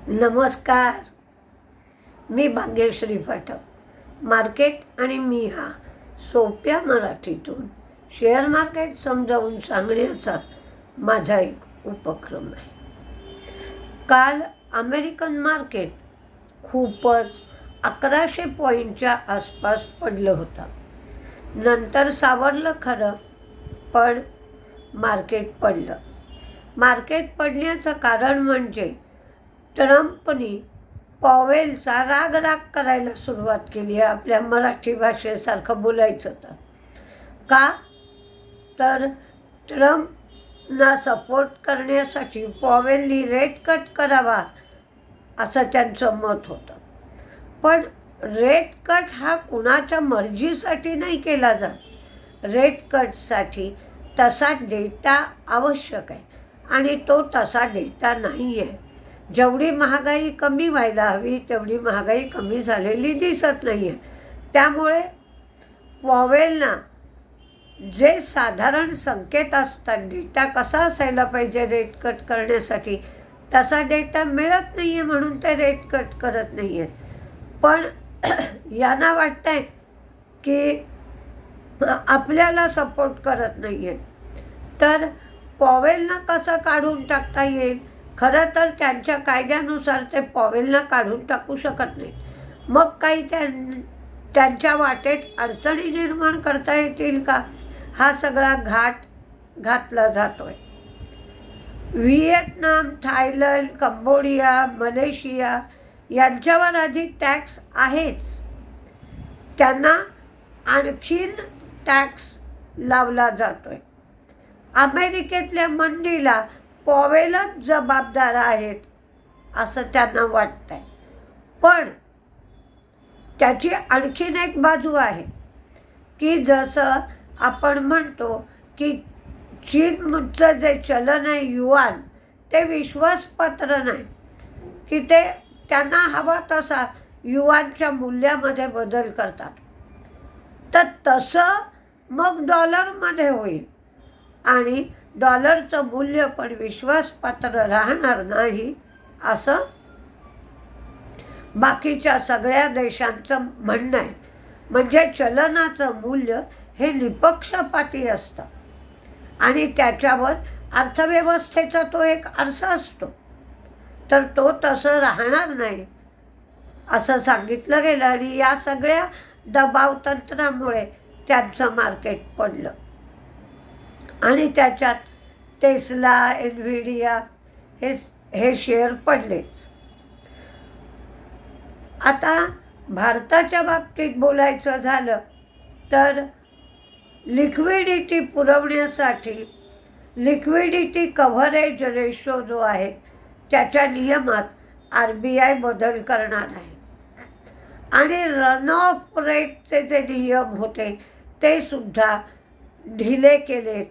नमस्कार, मी भाग्यश्री पाठक. मार्केट आणि मी हा सोप्या मराठीतून शेअर मार्केट समजावून सांगण्याचा माझा एक उपक्रम आहे. काल अमेरिकन मार्केट खूपच 1100 पॉईंटच्या आसपास पडलं होतं. नंतर सावरलं खरं, पण मार्केट पडलं. मार्केट पडण्याचं कारण म्हणजे ट्रम्पनी पॉवेलचा राग करायला सुरुवात केली आहे. आपल्या मराठी भाषेसारखं बोलायचं का तर ट्रम्पना सपोर्ट करण्यासाठी पॉवेलनी रेट कट करावा असं त्यांचं मत होतं. पण रेट कट हा कुणाच्या मर्जीसाठी नाही केला जात. रेट कटसाठी तसा डेटा आवश्यक आहे आणि तो तसा डेटा नाही आहे. जेवढी महागाई कमी व्हायला हवी तेवढी महागाई कमी झालेली दिसत नाही आहे. त्यामुळे पॉवेलना जे साधारण संकेत असतात, डेटा कसा असायला पाहिजे रेट कट करण्यासाठी, तसा डेटा मिळत नाही आहे म्हणून ते रेट कट करत नाही आहेत. पण यांना वाटतं आहे की आपल्याला सपोर्ट करत नाही आहे, तर पॉवेलना कसं काढून टाकता येईल. खरं तर त्यांच्या कायद्यानुसार ते पॉवेलना काढून टाकू शकत नाही. मग काही त्यांच्या वाटेत अडचणी निर्माण करता येतील का, हा सगळा घाट घातला जातोय. व्हिएतनाम, थायलंड, कंबोडिया, मलेशिया यांच्यावर आधी टॅक्स आहेच. त्यांना आणखीन टॅक्स लावला जातोय. अमेरिकेतल्या मंदीला पॉवेलच जबाबदार आहेत असं त्यांना वाटतंय. पण त्याची आणखीन एक बाजू आहे की जसं आपण म्हणतो की चीनचं जे चलन आहे युआन, ते विश्वासपात्र नाही की ते त्यांना हवा तसा युआनच्या मूल्यामध्ये बदल करतात. तर तसं मग डॉलरमध्ये होईल आणि डॉलरचं मूल्य पण विश्वासपात्र राहणार नाही असं बाकीच्या सगळ्या देशांचं म्हणणं आहे. म्हणजे चलनाचं मूल्य हे निपक्षपाती असतं आणि त्याच्यावर अर्थव्यवस्थेचा तो एक आरसा असतो. तर तो तसं राहणार नाही असं सांगितलं गेलं आणि या सगळ्या दबाव तंत्रामुळे त्यांचं मार्केट पडलं आणि त्याच्यात टेस्ला, एनव्हिडिया हे शेअर पडलेच. आता भारताच्या बाबतीत बोलायचं झालं तर लिक्विडिटी पुरवण्यासाठी लिक्विडिटी कव्हरेज रेशो जो आहे त्याच्या नियमात RBI बदल करणार आहे आणि रन ऑफ रेटचे जे नियम होते ते सुद्धा ढिले केले.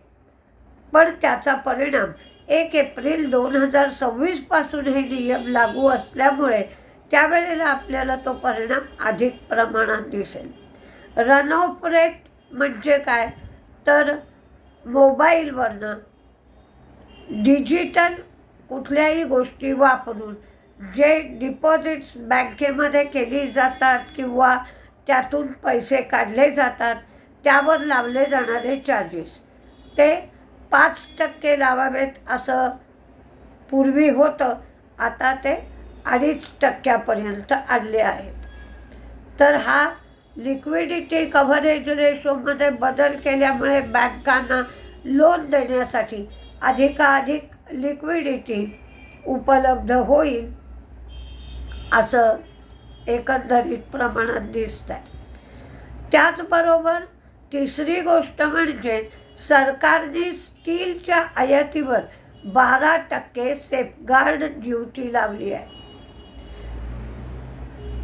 पण त्याचा परिणाम 1 एप्रिल 2026 पासून हे नियम लागू असल्यामुळे त्यावेळेला आपल्याला तो परिणाम अधिक प्रमाणात दिसेल. रन ऑफ रेट म्हणजे काय तर मोबाईलवरनं डिजिटल कुठल्याही गोष्टी वापरून जे डिपॉझिट्स बँकेमध्ये केली जातात किंवा त्यातून पैसे काढले जातात त्यावर लावले जाणारे चार्जेस ते 5% लावावेत असं पूर्वी होतं. आता ते 2.5% आणले आहेत. तर हा लिक्विडिटी कव्हरेज रेशोमध्ये बदल केल्यामुळे बँकांना लोन देण्यासाठी अधिकाधिक लिक्विडिटी उपलब्ध होईल असं एकंदरीत प्रमाणात दिसत आहे. त्याचबरोबर तिसरी गोष्ट म्हणजे सरकारने स्टीलच्या आयातीवर 12% सेफगार्ड ड्युटी लावली आहे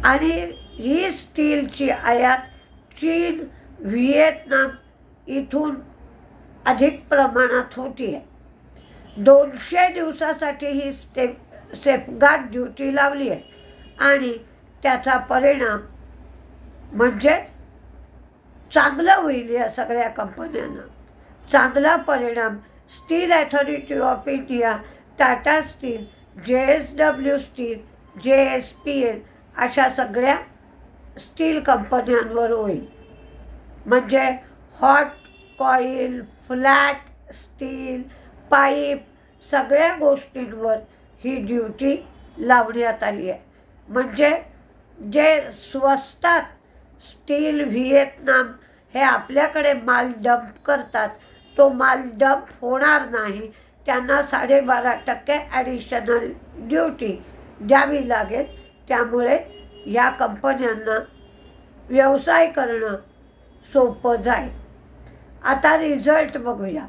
आणि ही स्टीलची आयात चीन, व्हिएतनाम इथून अधिक प्रमाणात होती आहे. 200 दिवसासाठी ही सेफगार्ड ड्युटी लावली आहे आणि त्याचा परिणाम म्हणजे चांगलं होईल या सगळ्या कंपन्यांना. चांगला परिणाम steel authority of India, Tata steel, JSW steel JSPL अशा सगळ्या स्टील कंपन्यांवर होईल. म्हणजे hot coil, flat steel, pipe सगळ्या गोष्टींवर ही ड्युटी लावण्यात आली आहे. म्हणजे जे स्वस्तात स्टील व्हिएतनाम हे आपल्याकडे माल डंप करतात तो माल डंप होणार नाही. त्यांना 12.5% ॲडिशनल ड्युटी द्यावी लागेल. त्यामुळे या कंपन्यांना व्यवसाय करणं सोपं जाईल. आता रिझल्ट बघूया.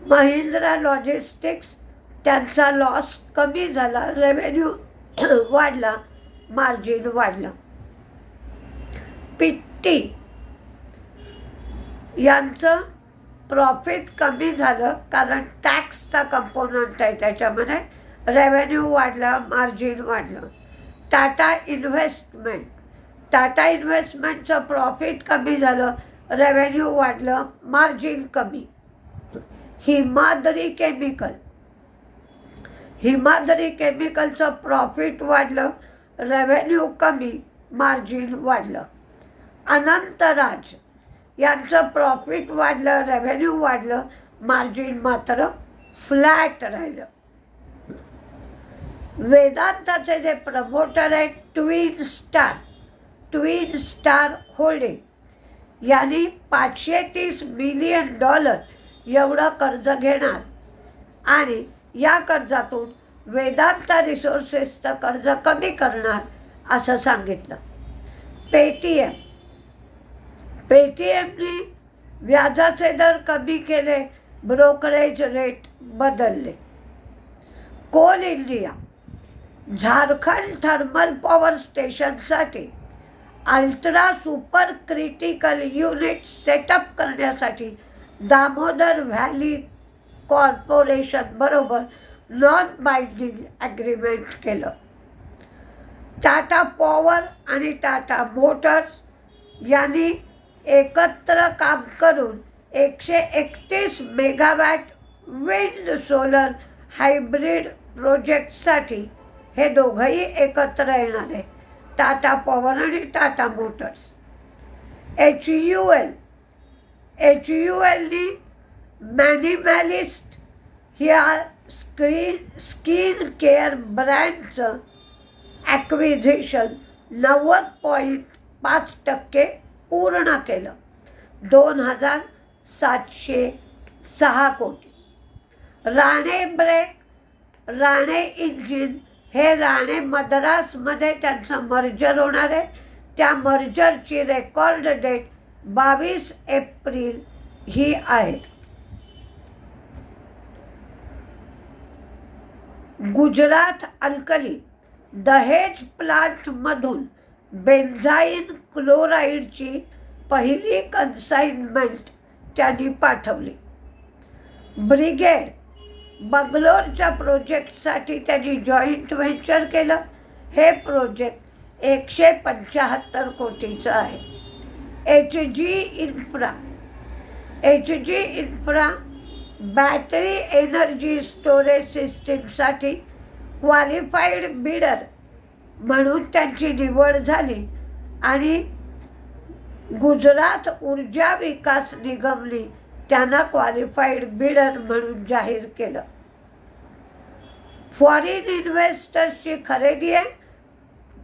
महिंद्रा लॉजिस्टिक्स त्यांचा लॉस कमी झाला, रेव्हेन्यू वाढला, मार्जिन वाढलं. पिट्टी यांचं प्रॉफिट कमी झालं कारण टॅक्सचा कंपोनंट आहे त्याच्यामध्ये. रेव्हेन्यू वाढला, मार्जिन वाढलं. टाटा इन्व्हेस्टमेंटचं प्रॉफिट कमी झालं, रेव्हेन्यू वाढलं, मार्जिन कमी. हिमाद्री केमिकलचं प्रॉफिट वाढलं, रेव्हेन्यू कमी, मार्जिन वाढलं. अनंतराज यांचं प्रॉफिट वाढलं, रेव्हेन्यू वाढलं, मार्जिन मात्र फ्लॅट राहिलं. वेदांताचे जे प्रमोटर आहेत ट्विन स्टार होल्डिंग यांनी $530 मिलियन एवढं कर्ज घेणार आणि या कर्जातून वेदांता रिसोर्सेसचं कर्ज कमी करणार असं सांगितलं. पेटीएमने व्याजाचे दर कमी केले, ब्रोकरेज रेट बदलले. Coal India Jharkhand thermal power स्टेशनसाठी ultra super critical unit setup करण्यासाठी दामोदर व्हॅली कॉर्पोरेशन बरोबर नॉन बाइंडिंग ॲग्रीमेंट केलं. टाटा पॉवर आणि टाटा मोटर्स यांनी एकत्र काम करून 131 मेगावॅट विंड सोलर हायब्रिड प्रोजेक्टसाठी हे दोघंही एकत्र येणार आहे, टाटा पॉवर आणि टाटा मोटर्स. HULनी मॅनिमॅलिस्ट ह्या स्किन केअर ब्रँडचं ॲक्विझिशन 90.5% पूर्ण केलं, 2,706 कोटी. राणे इंजिन हे राणे मद्रासमध्ये त्यांचं मर्जर होणार आहे. त्या मर्जरची रेकॉर्ड डेट 22 एप्रिल ही आहे. गुजरात अल्कली दहेज प्लांटमधून बेन्झाईन क्लोराईडची पहिली कन्साइनमेंट त्यांनी पाठवली. ब्रिगेड बंगलोरच्या प्रोजेक्टसाठी त्यांनी जॉईंट व्हेंचर केलं. हे प्रोजेक्ट 175 कोटीचं आहे. HG infra battery energy storage सिस्टीमसाठी क्वालिफाईड बिडर म्हणून त्यांची निवड झाली आणि गुजरात ऊर्जा विकास निगमने त्यांना क्वालिफाईड बिडर म्हणून जाहीर केलं. फॉरेन इन्व्हेस्टर्सची खरेदी आहे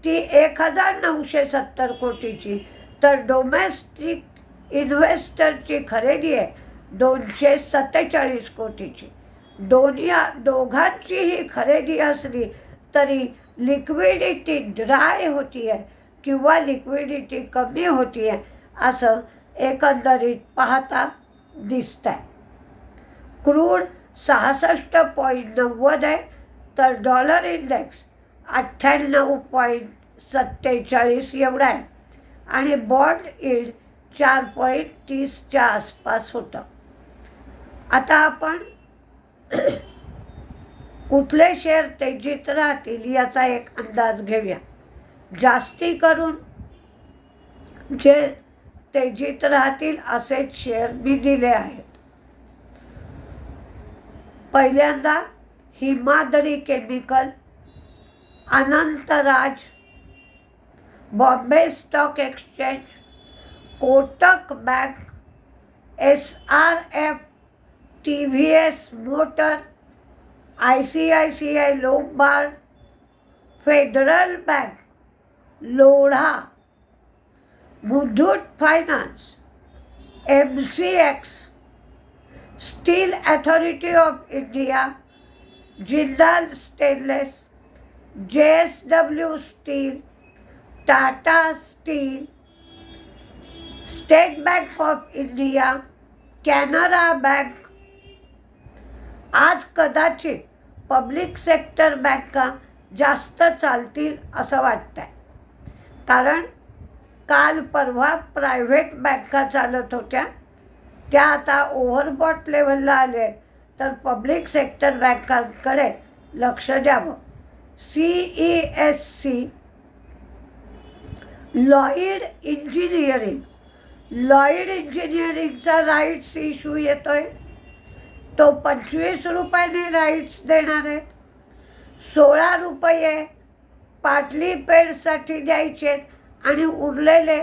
ती 1,970 कोटीची, तर डोमेस्टिक इन्व्हेस्टरची खरेदी आहे 247 कोटीची. दोघांचीही खरेदी असली तरी लिक्विडिटी ड्राय होती आहे किंवा लिक्विडिटी कमी होती आहे असं एकंदरीत पाहता दिसतंय. क्रूड 66.90 आहे, तर डॉलर इंडेक्स 98.47 एवढा आहे आणि बॉन्ड यील्ड 4.30च्या आसपास होतं. आता आपण कुठले शेअर तेजीत राहतील याचा एक अंदाज घेऊया. जास्ती करून जे तेजीत राहतील असेच शेअर मी दिले आहेत. पहिल्यांदा Himadri chemical Anantraj, Bombay stock exchange, Kotak bank, SRF, TVS motor, ICICI Lombard, federal bank, Lodha, Muthoot finance, MCX, steel authority of India, Jindal stainless, JSW steel, Tata steel, state bank of India, Canara bank. आज कदाचित पब्लिक सेक्टर बँका जास्त चालतील असं वाटतंय, कारण काल परवा प्रायव्हेट बँका चालत होत्या, त्या आता ओव्हरबॉट लेवलला आले, तर पब्लिक सेक्टर बँकांकडे लक्ष द्यावं. CESC, लॉईड इंजिनिअरिंगचा राईट्स इश्यू येतोय. तो 25 रुपयाने राईट्स देणार आहेत. 16 रुपये पाटली पेडसाठी द्यायचे आणि उरलेले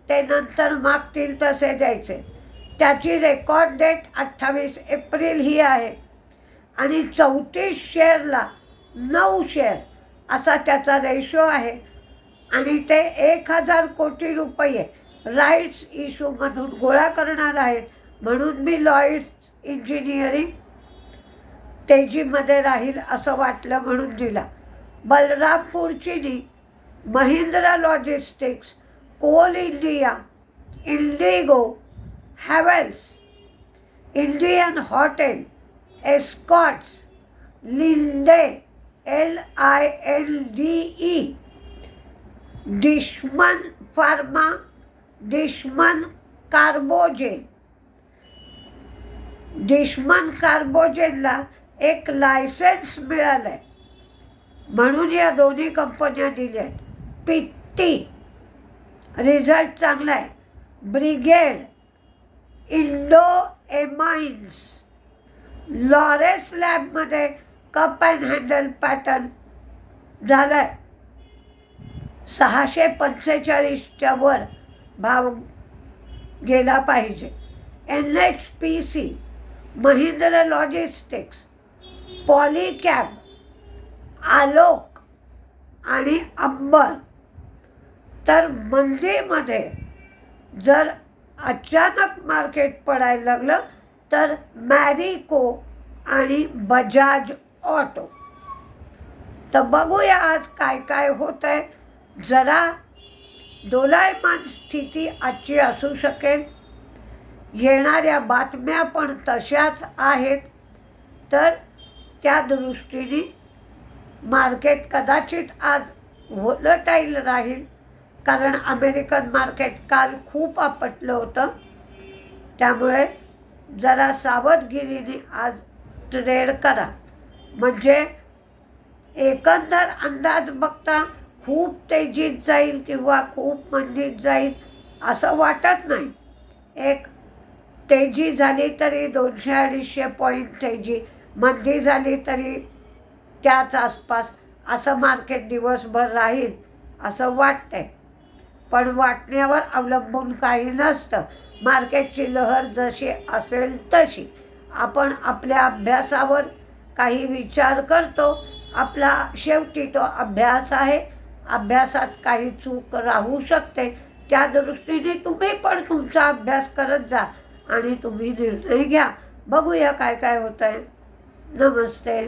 ते नंतर मागतील तसे द्यायचे. त्याची रेकॉर्ड डेट 28 एप्रिल ही आहे आणि 34 शेअरला 9 शेअर असा त्याचा रेशो आहे आणि ते 1000 कोटी रुपये राईट्स इश्यूमधून गोळा करणार आहे. म्हणून मी लॉईड इंजिनिअरिंग तेजीमध्ये राहील असं वाटलं म्हणून दिला. Balrampur Chini, Mahindra logistics, Coal India, IndiGo, Havells, Indian hotel, Escorts, Linde LINDE, Dishman pharma, Dishman कार्बोजेनला एक लायसन्स मिळालंय म्हणून या दोन्ही कंपन्या दिल्या आहेत. पित्ती रिझल्ट चांगला आहे. ब्रिगेड, इंडो एमाइन्स, लॉरेस लॅबमध्ये कप अँड हँडल पॅटर्न झालाय. 645च्या वर भाव गेला पाहिजे. NHPC, महिंद्रा लॉजिस्टिक्स, पॉलीकॅब, आलोक आणि अंबर. तर मंदीमध्ये जर अचानक मार्केट पडायला लागलं तर मॅरिको आणि बजाज ऑटो. तर बघूया आज काय काय होत आहे. जरा डोलायमान स्थिती आजची असू शकेल. येणाऱ्या बातम्या पण तशाच आहेत. तर त्या दृष्टीने मार्केट कदाचित आज व्होलटाईल राहील, कारण अमेरिकन मार्केट काल खूप आपटलं होतं. त्यामुळे जरा सावधगिरीने आज ट्रेड करा. म्हणजे एकंदर अंदाज बघता खूप तेजीत जाईल किंवा खूप मंदीत जाईल असं वाटत नाही. एक तेजी झाली तरी 200-250 पॉईंट तेजी, मंदी झाली तरी त्याच आसपास असं मार्केट दिवसभर राहील असं वाटतंय. पण वाटण्यावर अवलंबून काही नसतं. मार्केटची लहर जशी असेल तशी. आपण आपल्या अभ्यासावर काही विचार करतो. आपला शेवटी तो अभ्यास आहे. अभ्यासात काही चूक राहू शकते. त्या दृष्टीने तुम्ही पण तुमचा अभ्यास करत जा आणि तुम्ही निर्णय घ्या. बघूया काय काय होतंय. नमस्ते.